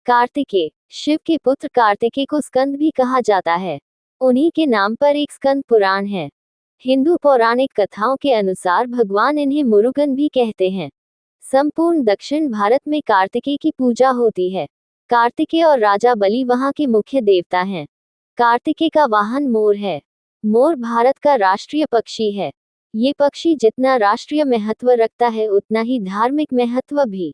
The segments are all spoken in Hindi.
कार्तिकेय, शिव के पुत्र कार्तिकेय को स्कंद भी कहा जाता है। उन्हीं के नाम पर एक स्कंद पुराण है। हिंदू पौराणिक कथाओं के अनुसार भगवान इन्हें मुरुगन भी कहते हैं। संपूर्ण दक्षिण भारत में कार्तिकेय की पूजा होती है। कार्तिकेय और राजा बलि वहां के मुख्य देवता हैं। कार्तिकेय का वाहन मोर है। मोर भारत का राष्ट्रीय पक्षी है। ये पक्षी जितना राष्ट्रीय महत्व रखता है उतना ही धार्मिक महत्व भी।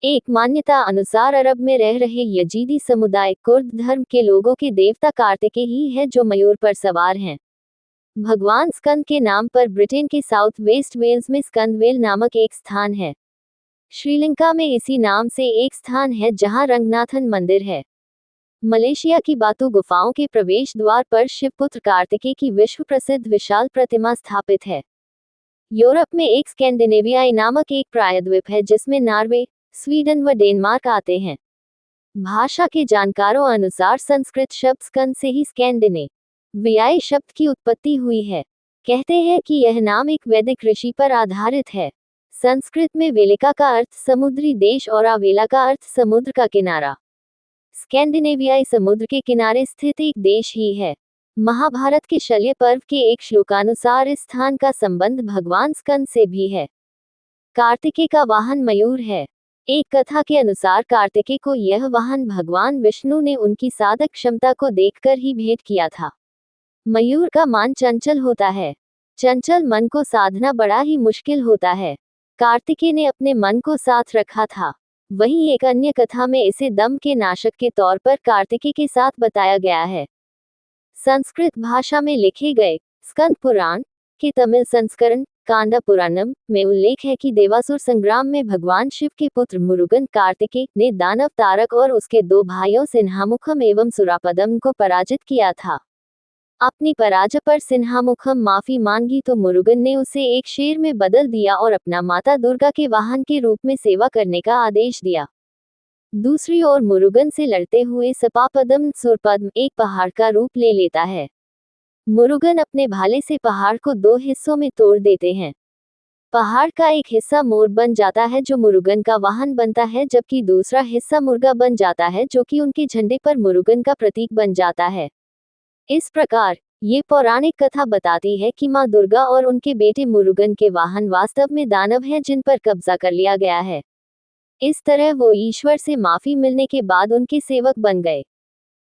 एक मान्यता अनुसार अरब में रह रहे यजीदी समुदाय कुर्द धर्म के लोगों के देवता कार्तिकेय ही है जो मयूर पर सवार हैं। भगवान स्कंद के नाम पर ब्रिटेन के साउथ वेस्ट वेल्स में स्कंदवेल नामक एक स्थान है। श्रीलंका में इसी नाम से एक स्थान है जहां रंगनाथन मंदिर है। मलेशिया की बातू गुफाओं के प्रवेश द्वार पर शिवपुत्र कार्तिकेय की विश्व प्रसिद्ध विशाल प्रतिमा स्थापित है। यूरोप में एक स्कैंडिनेवियाई नामक एक प्रायद्वीप है जिसमें नॉर्वे, स्वीडन व डेनमार्क आते हैं। भाषा के जानकारों अनुसार संस्कृत शब्द स्कंद से ही स्कैंडिनेवियाई शब्द की उत्पत्ति हुई है। कहते हैं कि यह नाम एक वैदिक ऋषि पर आधारित है। संस्कृत में वेलिका का अर्थ समुद्री देश और आवेला का अर्थ समुद्र का किनारा। स्कैंडिनेवियाई समुद्र के किनारे स्थित एक देश ही है। महाभारत के शल्य पर्व के एक श्लोकानुसार इस स्थान का संबंध भगवान स्कंद से भी है। कार्तिकेय का वाहन मयूर है। एक कथा के अनुसार कार्तिकेय को यह वाहन भगवान विष्णु ने उनकी साधक क्षमता को देखकर ही भेंट किया था। मयूर का मान चंचल होता है। चंचल मन को साधना बड़ा ही मुश्किल होता है। कार्तिकेय ने अपने मन को साथ रखा था। वहीं एक अन्य कथा में इसे दम के नाशक के तौर पर कार्तिकेय के साथ बताया गया है। संस्कृत भाषा में लिखे गए स्कंद पुराण के तमिल संस्करण कांदा पुराणम में उल्लेख है कि देवासुर संग्राम में भगवान शिव के पुत्र मुरुगन कार्तिकेय ने दानव तारक और उसके दो भाइयों सिन्हामुखम एवं सुरापदम को पराजित किया था। अपनी पराजय पर सिन्हामुखम माफी मांगी तो मुरुगन ने उसे एक शेर में बदल दिया और अपना माता दुर्गा के वाहन के रूप में सेवा करने का आदेश दिया। दूसरी ओर मुरुगन से लड़ते हुए सपापदम सुरपद्म एक पहाड़ का रूप ले लेता है। मुरुगन अपने भाले से पहाड़ को दो हिस्सों में तोड़ देते हैं। पहाड़ का एक हिस्सा मोर बन जाता है जो मुरुगन का वाहन बनता है, जबकि दूसरा हिस्सा मुर्गा बन जाता है जो कि उनके झंडे पर मुरुगन का प्रतीक बन जाता है। इस प्रकार ये पौराणिक कथा बताती है कि मां दुर्गा और उनके बेटे मुरुगन के वाहन वास्तव में दानव हैं जिन पर कब्जा कर लिया गया है। इस तरह वो ईश्वर से माफी मिलने के बाद उनके सेवक बन गए।